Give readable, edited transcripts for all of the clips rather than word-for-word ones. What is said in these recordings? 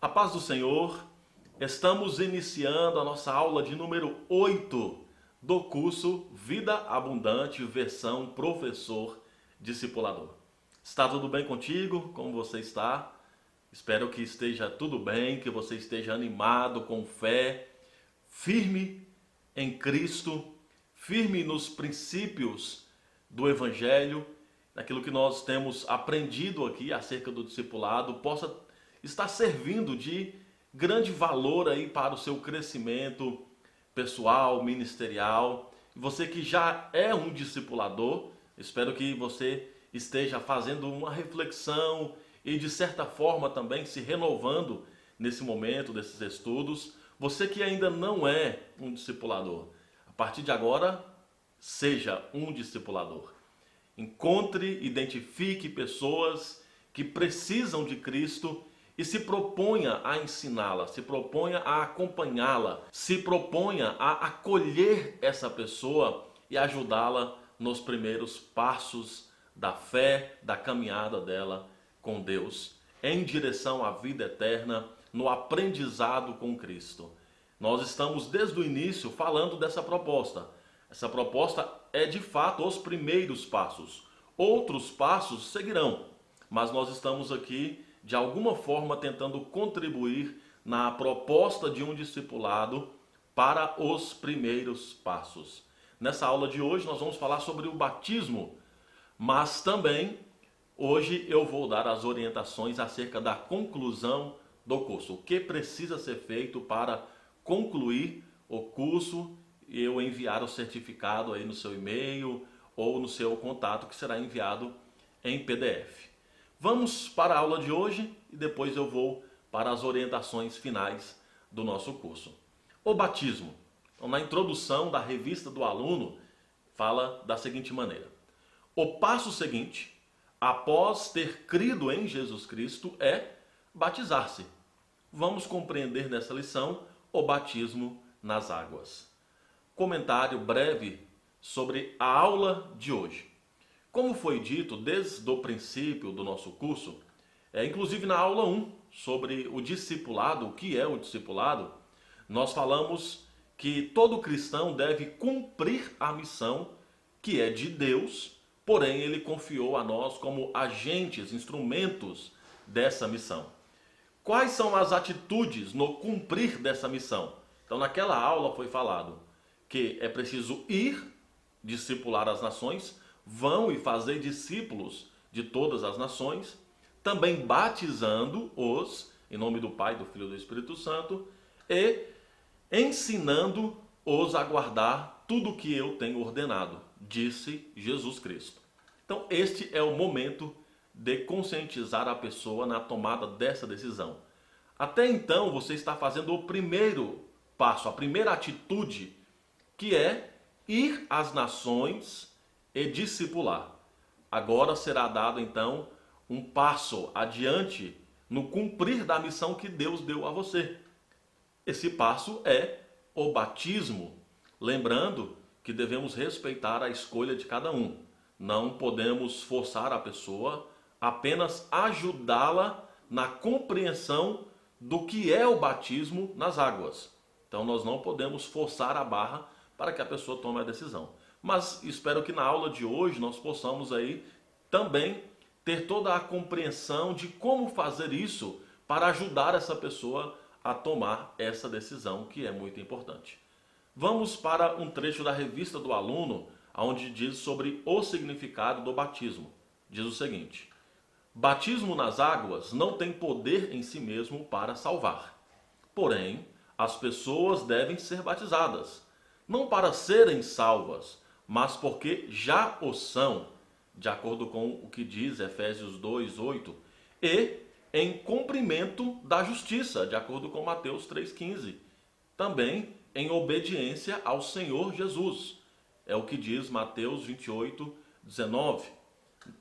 A paz do Senhor, estamos iniciando a nossa aula de número 8 do curso Vida Abundante, versão Professor Discipulador. Está tudo bem contigo? Como você está? Espero que esteja tudo bem, que você esteja animado, com fé, firme em Cristo, firme nos princípios do Evangelho, naquilo que nós temos aprendido aqui acerca do discipulado, possa estar servindo de grande valor aí para o seu crescimento pessoal, ministerial. Você que já é um discipulador, espero que você esteja fazendo uma reflexão e de certa forma também se renovando nesse momento desses estudos. Você que ainda não é um discipulador, a partir de agora, seja um discipulador. Encontre, identifique pessoas que precisam de Cristo e se proponha a ensiná-la, se proponha a acompanhá-la, se proponha a acolher essa pessoa e ajudá-la nos primeiros passos da fé, da caminhada dela com Deus, em direção à vida eterna, no aprendizado com Cristo. Nós estamos desde o início falando dessa proposta. Essa proposta é de fato os primeiros passos. Outros passos seguirão, mas nós estamos aqui de alguma forma tentando contribuir na proposta de um discipulado para os primeiros passos. Nessa aula de hoje nós vamos falar sobre o batismo, mas também hoje eu vou dar as orientações acerca da conclusão do curso. O que precisa ser feito para concluir o curso e eu enviar o certificado aí no seu e-mail ou no seu contato, que será enviado em PDF. Vamos para a aula de hoje e depois eu vou para as orientações finais do nosso curso. O batismo. Então, na introdução da revista do aluno, fala da seguinte maneira: o passo seguinte, após ter crido em Jesus Cristo, é batizar-se. Vamos compreender nessa lição o batismo nas águas. Comentário breve sobre a aula de hoje. Como foi dito desde o princípio do nosso curso, inclusive na aula 1, sobre o discipulado, o que é o discipulado, nós falamos que todo cristão deve cumprir a missão que é de Deus, porém ele confiou a nós como agentes, instrumentos dessa missão. Quais são as atitudes no cumprir dessa missão? Então, naquela aula foi falado que é preciso ir, discipular as nações, vão e fazer discípulos de todas as nações, também batizando-os em nome do Pai, do Filho e do Espírito Santo e ensinando-os a guardar tudo o que eu tenho ordenado, disse Jesus Cristo. Então, este é o momento de conscientizar a pessoa na tomada dessa decisão. Até então, você está fazendo o primeiro passo, a primeira atitude, que é ir às nações e discipular. Agora será dado então um passo adiante no cumprir da missão que Deus deu a você. Esse passo é o batismo. Lembrando que devemos respeitar a escolha de cada um. Não podemos forçar a pessoa, apenas ajudá-la na compreensão do que é o batismo nas águas. Então nós não podemos forçar a barra para que a pessoa tome a decisão. Mas espero que na aula de hoje nós possamos aí também ter toda a compreensão de como fazer isso para ajudar essa pessoa a tomar essa decisão, que é muito importante. Vamos para um trecho da revista do aluno, onde diz sobre o significado do batismo. Diz o seguinte: batismo nas águas não tem poder em si mesmo para salvar. Porém, as pessoas devem ser batizadas, não para serem salvas, mas porque já o são, de acordo com o que diz Efésios 2:8, e em cumprimento da justiça, de acordo com Mateus 3:15, também em obediência ao Senhor Jesus, é o que diz Mateus 28:19,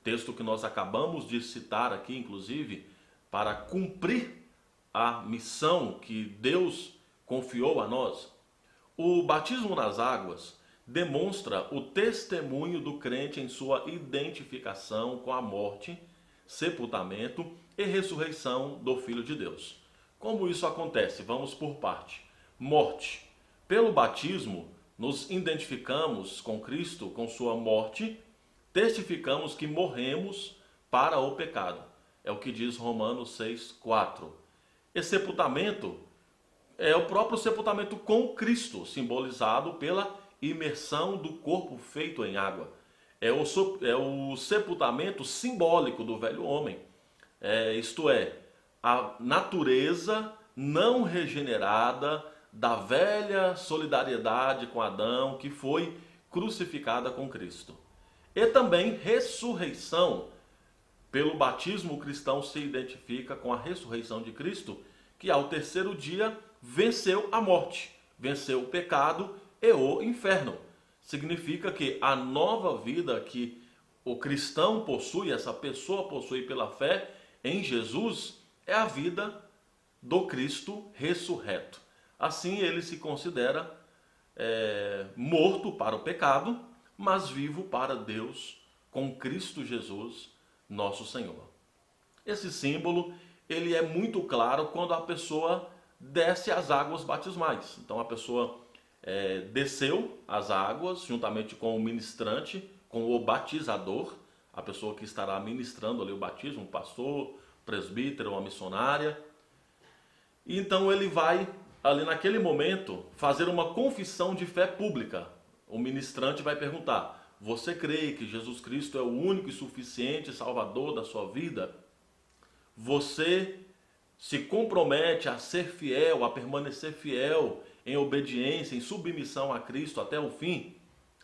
texto que nós acabamos de citar aqui, inclusive, para cumprir a missão que Deus confiou a nós. O batismo nas águas demonstra o testemunho do crente em sua identificação com a morte, sepultamento e ressurreição do Filho de Deus. Como isso acontece? Vamos por parte. Morte. Pelo batismo, nos identificamos com Cristo, com sua morte, testificamos que morremos para o pecado. É o que diz Romanos 6:4. E sepultamento é o próprio sepultamento com Cristo, simbolizado pela imersão do corpo feito em água. É o sepultamento simbólico do velho homem. Isto é, a natureza não regenerada da velha solidariedade com Adão, que foi crucificada com Cristo. E também ressurreição. Pelo batismo, o cristão se identifica com a ressurreição de Cristo, que ao terceiro dia venceu a morte, venceu o pecado e o inferno. Significa que a nova vida que o cristão possui, essa pessoa possui pela fé em Jesus, é a vida do Cristo ressurreto. Assim ele se considera morto para o pecado, mas vivo para Deus com Cristo Jesus, nosso Senhor. Esse símbolo ele é muito claro quando a pessoa desce as águas batismais. Então a pessoa desceu as águas juntamente com o ministrante, com o batizador, a pessoa que estará ministrando ali o batismo, um pastor, presbítero, uma missionária. E então ele vai, ali naquele momento, fazer uma confissão de fé pública. O ministrante vai perguntar: você crê que Jesus Cristo é o único e suficiente Salvador da sua vida? Você se compromete a ser fiel, a permanecer fiel em obediência, em submissão a Cristo até o fim?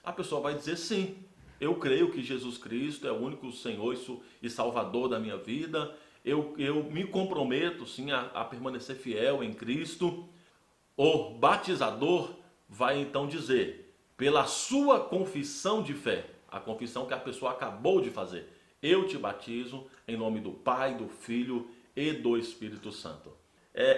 A pessoa vai dizer sim. Eu creio que Jesus Cristo é o único Senhor e Salvador da minha vida. Eu me comprometo sim a permanecer fiel em Cristo. O batizador vai então dizer, pela sua confissão de fé, a confissão que a pessoa acabou de fazer: eu te batizo em nome do Pai, do Filho e do Espírito Santo.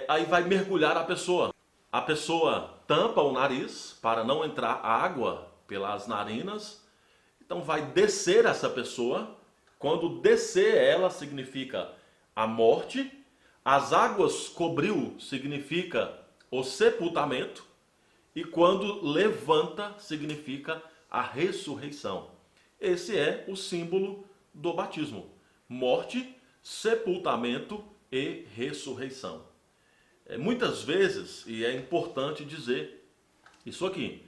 Aí vai mergulhar a pessoa. A pessoa tampa o nariz para não entrar água pelas narinas. Então vai descer essa pessoa. Quando descer ela, significa a morte. As águas cobriu, significa o sepultamento. E quando levanta, significa a ressurreição. Esse é o símbolo do batismo: morte, sepultamento e ressurreição. Muitas vezes, e é importante dizer isso aqui,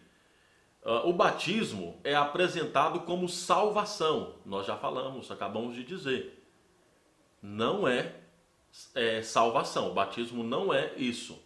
o batismo é apresentado como salvação. Nós já falamos, acabamos de dizer. Não é salvação. O batismo não é isso.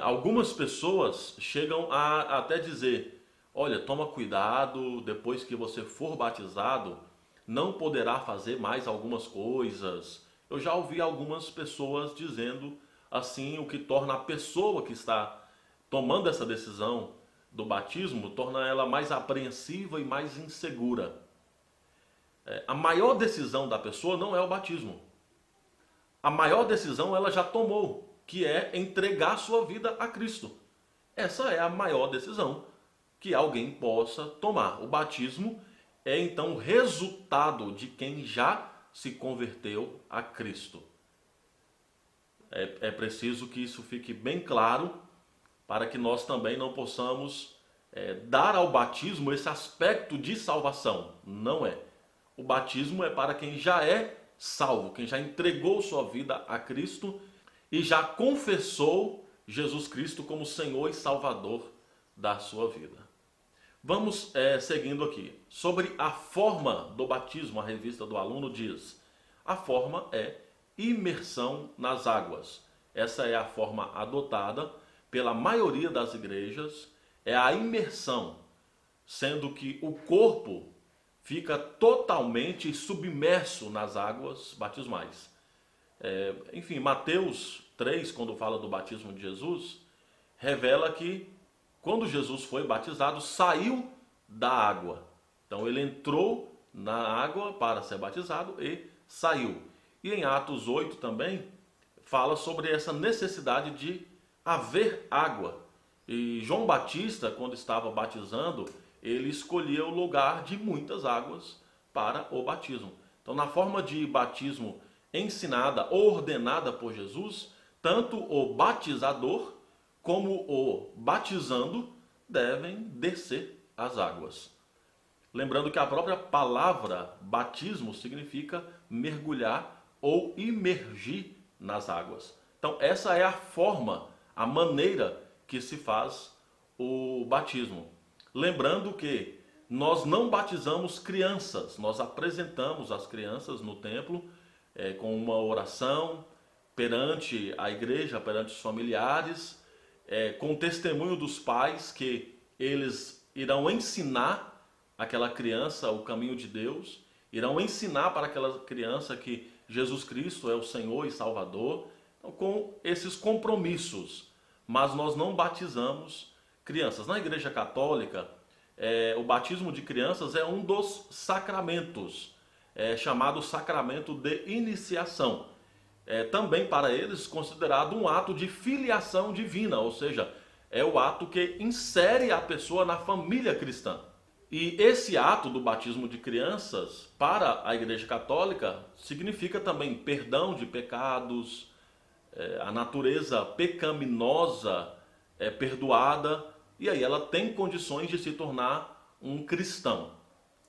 Algumas pessoas chegam a até dizer: olha, toma cuidado, depois que você for batizado, não poderá fazer mais algumas coisas. Eu já ouvi algumas pessoas dizendo assim, o que torna a pessoa que está tomando essa decisão do batismo, torna ela mais apreensiva e mais insegura. A maior decisão da pessoa não é o batismo. A maior decisão ela já tomou, que é entregar sua vida a Cristo. Essa é a maior decisão que alguém possa tomar. O batismo é então o resultado de quem já se converteu a Cristo. É preciso que isso fique bem claro para que nós também não possamos dar ao batismo esse aspecto de salvação. Não é. O batismo é para quem já é salvo, quem já entregou sua vida a Cristo e já confessou Jesus Cristo como Senhor e Salvador da sua vida. Vamos seguindo aqui. Sobre a forma do batismo, a revista do aluno diz: a forma é imersão nas águas. Essa é a forma adotada pela maioria das igrejas, é a imersão, sendo que o corpo fica totalmente submerso nas águas batismais. Enfim, Mateus 3, quando fala do batismo de Jesus, revela que quando Jesus foi batizado, saiu da água. Então ele entrou na água para ser batizado e saiu. E em Atos 8 também fala sobre essa necessidade de haver água. E João Batista, quando estava batizando, ele escolhia o lugar de muitas águas para o batismo. Então, na forma de batismo ensinada, ordenada por Jesus, tanto o batizador como o batizando devem descer as águas. Lembrando que a própria palavra batismo significa mergulhar ou imergir nas águas. Então, essa é a forma, a maneira que se faz o batismo. Lembrando que nós não batizamos crianças, nós apresentamos as crianças no templo com uma oração perante a igreja, perante os familiares, com o testemunho dos pais que eles irão ensinar aquela criança o caminho de Deus, irão ensinar para aquela criança que Jesus Cristo é o Senhor e Salvador, então, com esses compromissos. Mas nós não batizamos crianças. Na Igreja Católica, o batismo de crianças é um dos sacramentos, chamado sacramento de iniciação. Também para eles considerado um ato de filiação divina, ou seja, é o ato que insere a pessoa na família cristã. E esse ato do batismo de crianças, para a Igreja Católica, significa também perdão de pecados, a natureza pecaminosa é perdoada, e aí ela tem condições de se tornar um cristão.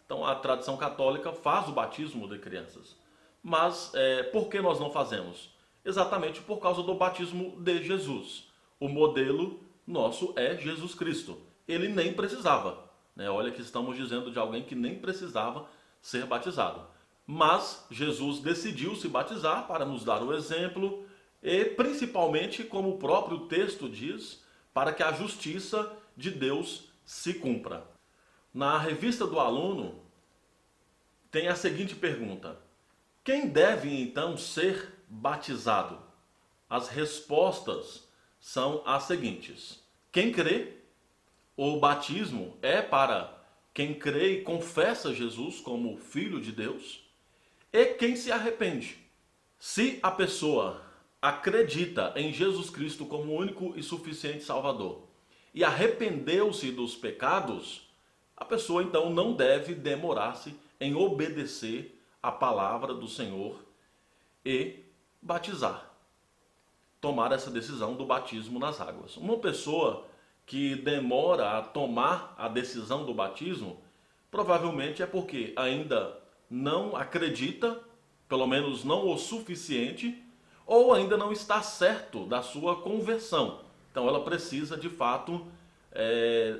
Então a tradição católica faz o batismo de crianças. Mas por que nós não fazemos? Exatamente por causa do batismo de Jesus. O modelo nosso é Jesus Cristo. Ele nem precisava. Olha que estamos dizendo de alguém que nem precisava ser batizado. Mas Jesus decidiu se batizar para nos dar o exemplo e principalmente, como o próprio texto diz, para que a justiça de Deus se cumpra. Na revista do aluno tem a seguinte pergunta: quem deve então ser batizado? As respostas são as seguintes: quem crê. O batismo é para quem crê e confessa Jesus como Filho de Deus e quem se arrepende. Se a pessoa acredita em Jesus Cristo como o único e suficiente Salvador e arrependeu-se dos pecados, a pessoa então não deve demorar-se em obedecer a palavra do Senhor e batizar. Tomar essa decisão do batismo nas águas. Uma pessoa que demora a tomar a decisão do batismo, provavelmente é porque ainda não acredita, pelo menos não o suficiente, ou ainda não está certo da sua conversão. Então ela precisa de fato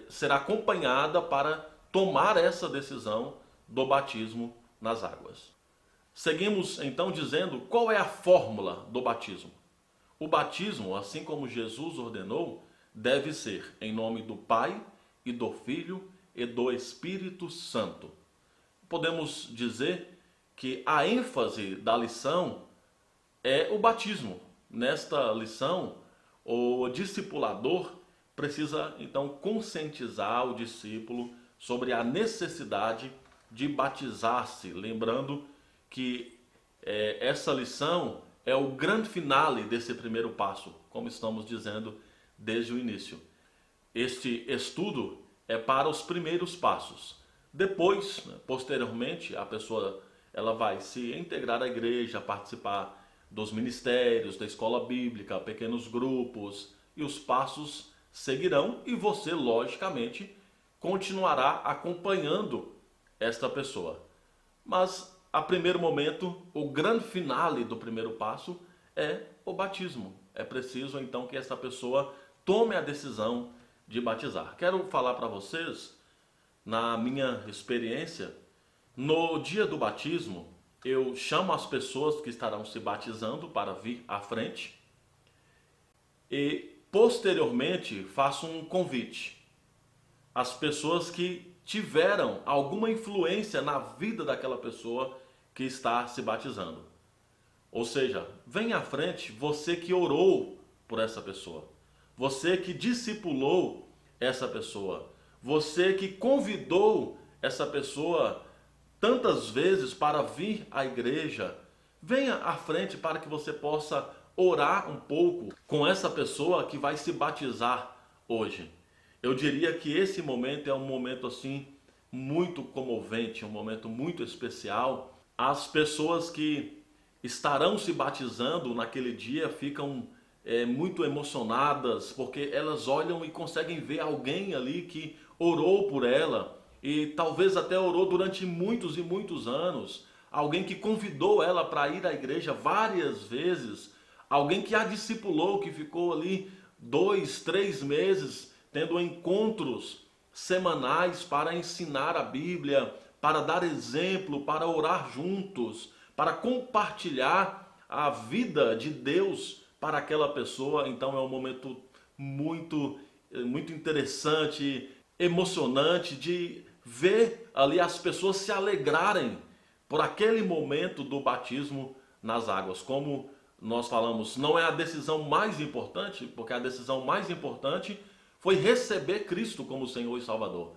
ser acompanhada para tomar essa decisão do batismo nas águas. Seguimos então dizendo qual é a fórmula do batismo. O batismo, assim como Jesus ordenou, deve ser em nome do Pai e do Filho e do Espírito Santo. Podemos dizer que a ênfase da lição é o batismo. Nesta lição, o discipulador precisa então conscientizar o discípulo sobre a necessidade de batizar-se, lembrando que essa lição é o grande finale desse primeiro passo, como estamos dizendo desde o início. Este estudo é para os primeiros passos. Depois, posteriormente, a pessoa ela vai se integrar à igreja, participar dos ministérios, da escola bíblica, pequenos grupos, e os passos seguirão e você, logicamente, continuará acompanhando esta pessoa. Mas, a primeiro momento, o grande finale do primeiro passo é o batismo. É preciso, então, que esta pessoa tome a decisão de batizar. Quero falar para vocês, na minha experiência, no dia do batismo, eu chamo as pessoas que estarão se batizando para vir à frente e, posteriormente, faço um convite às pessoas que tiveram alguma influência na vida daquela pessoa que está se batizando. Ou seja, vem à frente você que orou por essa pessoa. Você que discipulou essa pessoa, você que convidou essa pessoa tantas vezes para vir à igreja, venha à frente para que você possa orar um pouco com essa pessoa que vai se batizar hoje. Eu diria que esse momento é um momento assim muito comovente, um momento muito especial. As pessoas que estarão se batizando naquele dia ficam muito emocionadas, porque elas olham e conseguem ver alguém ali que orou por ela e talvez até orou durante muitos e muitos anos, alguém que convidou ela para ir à igreja várias vezes, alguém que a discipulou, que ficou ali 2, 3 meses tendo encontros semanais para ensinar a Bíblia, para dar exemplo, para orar juntos, para compartilhar a vida de Deus para aquela pessoa. Então é um momento muito interessante, emocionante de ver ali as pessoas se alegrarem por aquele momento do batismo nas águas. Como nós falamos, não é a decisão mais importante, porque a decisão mais importante foi receber Cristo como Senhor e Salvador.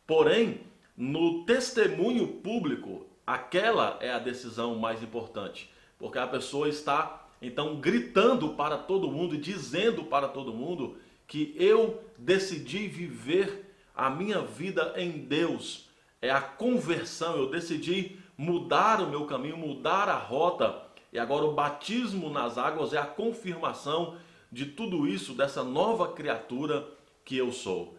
Porém, no testemunho público, aquela é a decisão mais importante, porque a pessoa está então gritando para todo mundo e dizendo para todo mundo que eu decidi viver a minha vida em Deus. É a conversão, eu decidi mudar o meu caminho, mudar a rota. E agora o batismo nas águas é a confirmação de tudo isso, dessa nova criatura que eu sou.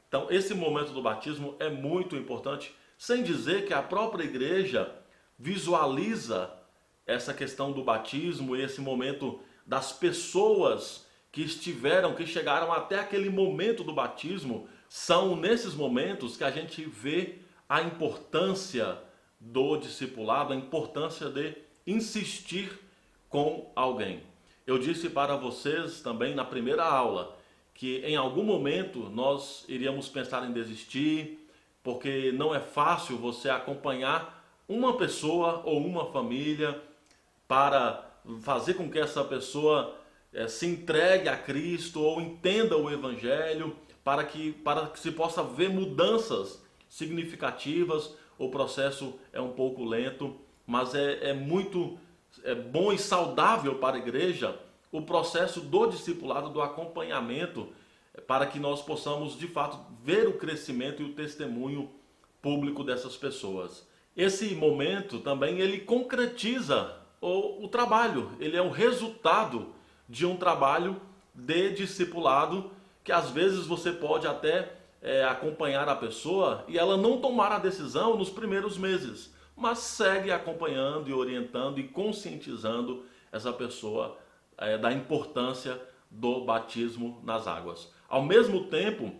Então esse momento do batismo é muito importante, sem dizer que a própria igreja visualiza essa questão do batismo e esse momento das pessoas que chegaram até aquele momento do batismo. São nesses momentos que a gente vê a importância do discipulado, a importância de insistir com alguém. Eu disse para vocês também na primeira aula que em algum momento nós iríamos pensar em desistir, porque não é fácil você acompanhar uma pessoa ou uma família para fazer com que essa pessoa se entregue a Cristo ou entenda o Evangelho, para que se possa ver mudanças significativas. O processo é um pouco lento, mas é muito bom e saudável para a igreja o processo do discipulado, do acompanhamento, para que nós possamos de fato ver o crescimento e o testemunho público dessas pessoas. Esse momento também ele concretiza o trabalho, ele é um resultado de um trabalho de discipulado, que às vezes você pode até acompanhar a pessoa e ela não tomar a decisão nos primeiros meses, mas segue acompanhando e orientando e conscientizando essa pessoa da importância do batismo nas águas. Ao mesmo tempo,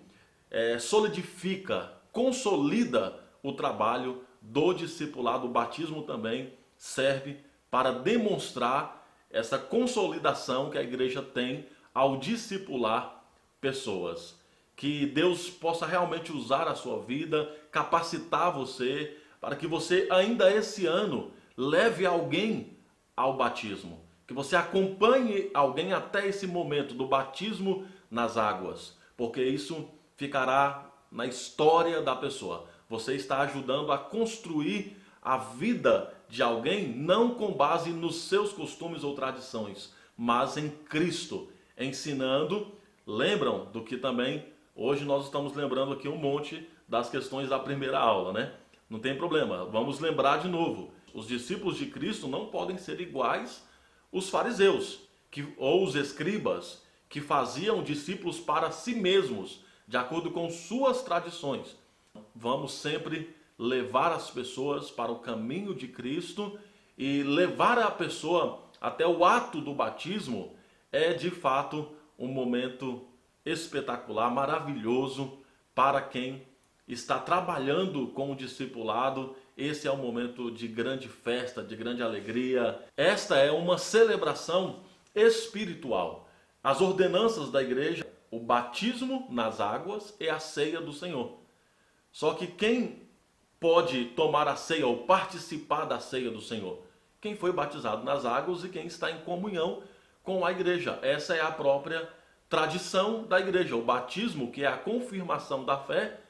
solidifica, consolida o trabalho do discipulado. O batismo também serve para demonstrar essa consolidação que a igreja tem ao discipular pessoas. Que Deus possa realmente usar a sua vida, capacitar você, para que você ainda esse ano leve alguém ao batismo. Que você acompanhe alguém até esse momento do batismo nas águas, porque isso ficará na história da pessoa. Você está ajudando a construir a vida de alguém, não com base nos seus costumes ou tradições, mas em Cristo, ensinando. Lembram do que também hoje nós estamos lembrando aqui um monte das questões da primeira aula, né? Não tem problema, vamos lembrar de novo. Os discípulos de Cristo não podem ser iguais os fariseus ou os escribas, que faziam discípulos para si mesmos, de acordo com suas tradições. Vamos sempre levar as pessoas para o caminho de Cristo, e levar a pessoa até o ato do batismo é de fato um momento espetacular, maravilhoso para quem está trabalhando com o discipulado. Esse é um momento de grande festa, de grande alegria. Esta é uma celebração espiritual. As ordenanças da igreja, o batismo nas águas e a ceia do Senhor. Só que quem pode tomar a ceia ou participar da ceia do Senhor? Quem foi batizado nas águas e quem está em comunhão com a igreja. Essa é a própria tradição da igreja. O batismo, que é a confirmação da fé,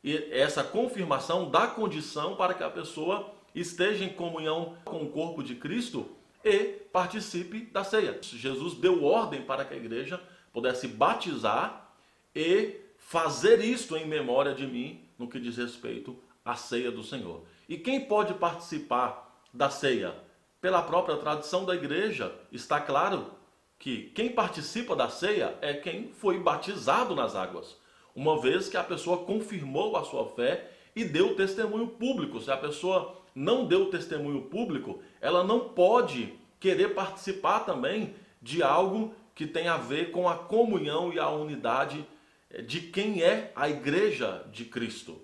e essa confirmação dá condição para que a pessoa esteja em comunhão com o corpo de Cristo e participe da ceia. Jesus deu ordem para que a igreja pudesse batizar e fazer isto em memória de mim, no que diz respeito à ceia do Senhor. E quem pode participar da ceia? Pela própria tradição da igreja, está claro que quem participa da ceia é quem foi batizado nas águas, uma vez que a pessoa confirmou a sua fé e deu testemunho público. Se a pessoa não deu testemunho público, ela não pode querer participar também de algo que tem a ver com a comunhão e a unidade de quem é a igreja de Cristo.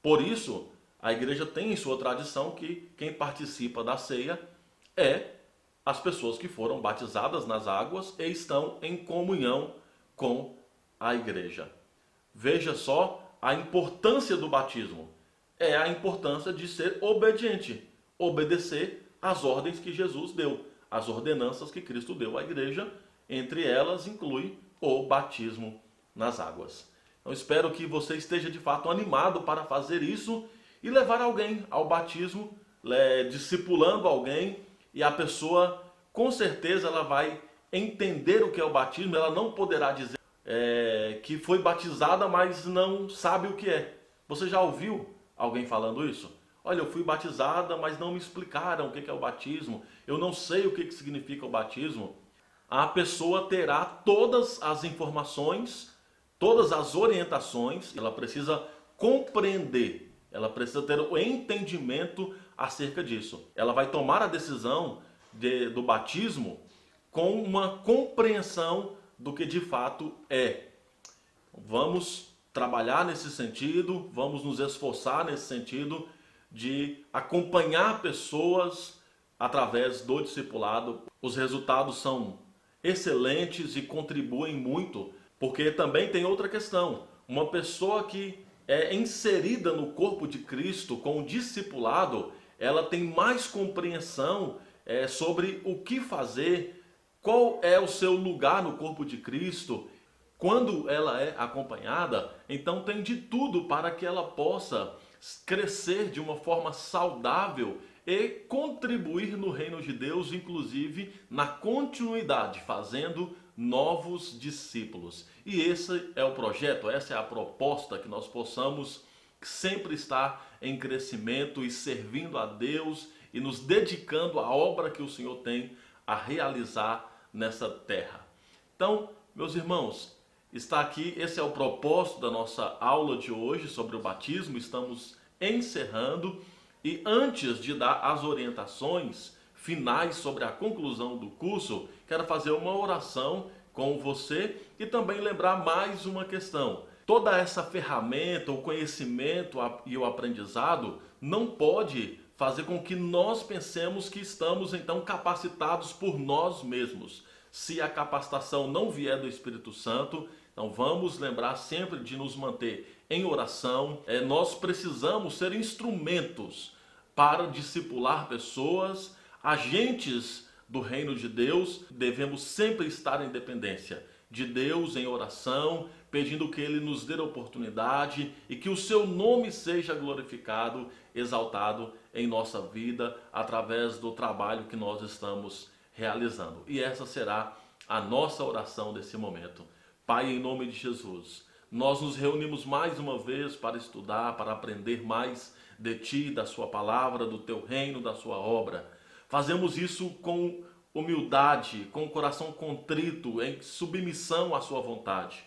Por isso, a igreja tem em sua tradição que quem participa da ceia é as pessoas que foram batizadas nas águas e estão em comunhão com a igreja. Veja só a importância do batismo. É a importância de ser obediente, obedecer às ordens que Jesus deu, às ordenanças que Cristo deu à igreja, entre elas inclui o batismo nas águas. Então espero que você esteja de fato animado para fazer isso e levar alguém ao batismo, discipulando alguém, e a pessoa com certeza ela vai entender o que é o batismo. Ela não poderá dizer que foi batizada, mas não sabe o que é. Você já ouviu alguém falando isso? Olha, eu fui batizada, mas não me explicaram o que é o batismo. Eu não sei o que significa o batismo. A pessoa terá todas as informações, todas as orientações. Ela precisa compreender, ela precisa ter o entendimento acerca disso. Ela vai tomar a decisão do batismo com uma compreensão do que de fato é. Vamos trabalhar nesse sentido, vamos nos esforçar nesse sentido de acompanhar pessoas através do discipulado. Os resultados são excelentes e contribuem muito, porque também tem outra questão. Uma pessoa que é inserida no corpo de Cristo com o discipulado, ela tem mais compreensão sobre o que fazer, qual é o seu lugar no corpo de Cristo. Quando ela é acompanhada, então tem de tudo para que ela possa crescer de uma forma saudável e contribuir no reino de Deus, inclusive na continuidade, fazendo novos discípulos. E esse é o projeto, essa é a proposta, que nós possamos sempre estar em crescimento e servindo a Deus e nos dedicando à obra que o Senhor tem a realizar nessa terra. Então, meus irmãos, está aqui, esse é o propósito da nossa aula de hoje sobre o batismo. Estamos encerrando e antes de dar as orientações finais sobre a conclusão do curso, quero fazer uma oração com você e também lembrar mais uma questão. Toda essa ferramenta, o conhecimento e o aprendizado não pode fazer com que nós pensemos que estamos então capacitados por nós mesmos. Se a capacitação não vier do Espírito Santo, então vamos lembrar sempre de nos manter em oração. Nós precisamos ser instrumentos para discipular pessoas, agentes do reino de Deus. Devemos sempre estar em dependência de Deus, em oração, pedindo que Ele nos dê a oportunidade e que o seu nome seja glorificado, exaltado em nossa vida, através do trabalho que nós estamos realizando. E essa será a nossa oração desse momento. Pai, em nome de Jesus, nós nos reunimos mais uma vez para estudar, para aprender mais de Ti, da Sua palavra, do Teu reino, da Sua obra. Fazemos isso com humildade, com o coração contrito, em submissão à Sua vontade.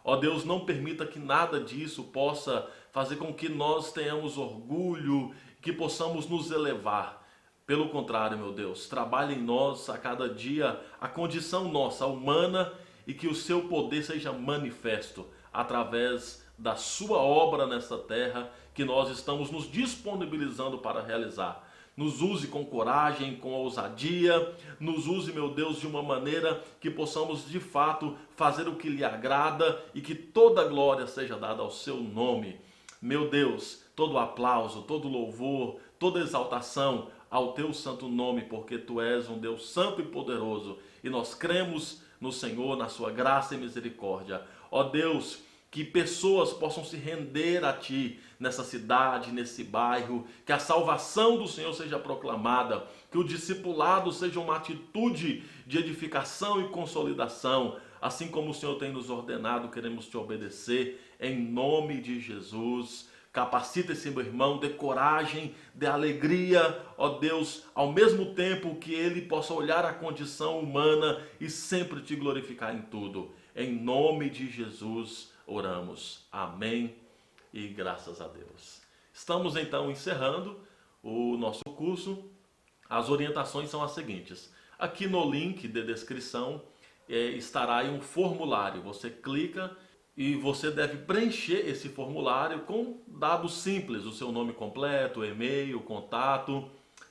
Ó Deus, não permita que nada disso possa fazer com que nós tenhamos orgulho, que possamos nos elevar. Pelo contrário, meu Deus, trabalhe em nós a cada dia a condição nossa, humana, e que o seu poder seja manifesto através da sua obra nessa terra que nós estamos nos disponibilizando para realizar. Nos use com coragem, com ousadia, nos use, meu Deus, de uma maneira que possamos de fato fazer o que lhe agrada e que toda a glória seja dada ao seu nome. Meu Deus, todo aplauso, todo louvor, toda exaltação ao teu santo nome, porque tu és um Deus santo e poderoso e nós cremos no Senhor, na sua graça e misericórdia. Ó Deus, que pessoas possam se render a Ti nessa cidade, nesse bairro, que a salvação do Senhor seja proclamada, que o discipulado seja uma atitude de edificação e consolidação, assim como o Senhor tem nos ordenado, queremos Te obedecer, em nome de Jesus. Capacita esse meu irmão, dê coragem, dê alegria, ó Deus, ao mesmo tempo que ele possa olhar a condição humana e sempre te glorificar em tudo. Em nome de Jesus oramos. Amém e graças a Deus. Estamos então encerrando o nosso curso. As orientações são as seguintes. Aqui no link de descrição estará aí um formulário. Você clica e você deve preencher esse formulário com dados simples, o seu nome completo, e-mail, contato.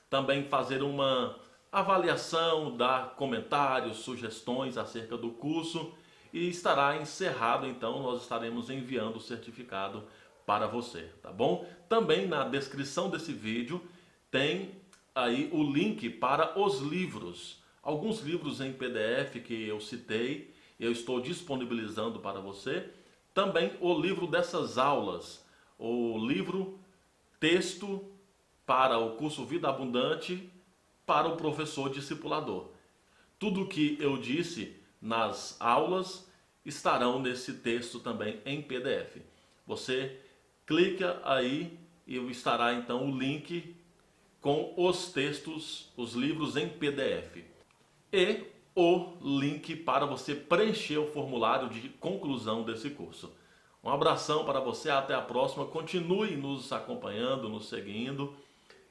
Também fazer uma avaliação, dar comentários, sugestões acerca do curso. E estará encerrado, então nós estaremos enviando o certificado para você, tá bom? Também na descrição desse vídeo tem aí o link para os livros. Alguns livros em PDF que eu citei, eu estou disponibilizando para você. Também o livro dessas aulas, o livro texto para o curso Vida Abundante para o professor discipulador. Tudo que eu disse nas aulas estarão nesse texto também em PDF. Você clica aí e estará então o link com os textos, os livros em PDF. E o link para você preencher o formulário de conclusão desse curso. Um abração para você, até a próxima. Continue nos acompanhando, nos seguindo.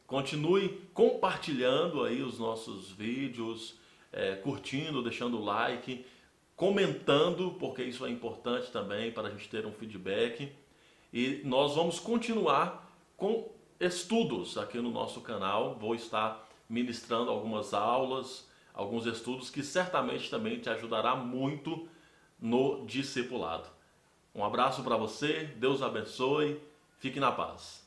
Continue compartilhando aí os nossos vídeos, curtindo, deixando o like, comentando, porque isso é importante também para a gente ter um feedback. E nós vamos continuar com estudos aqui no nosso canal. Vou estar ministrando algumas aulas, alguns estudos que certamente também te ajudará muito no discipulado. Um abraço para você, Deus abençoe, fique na paz.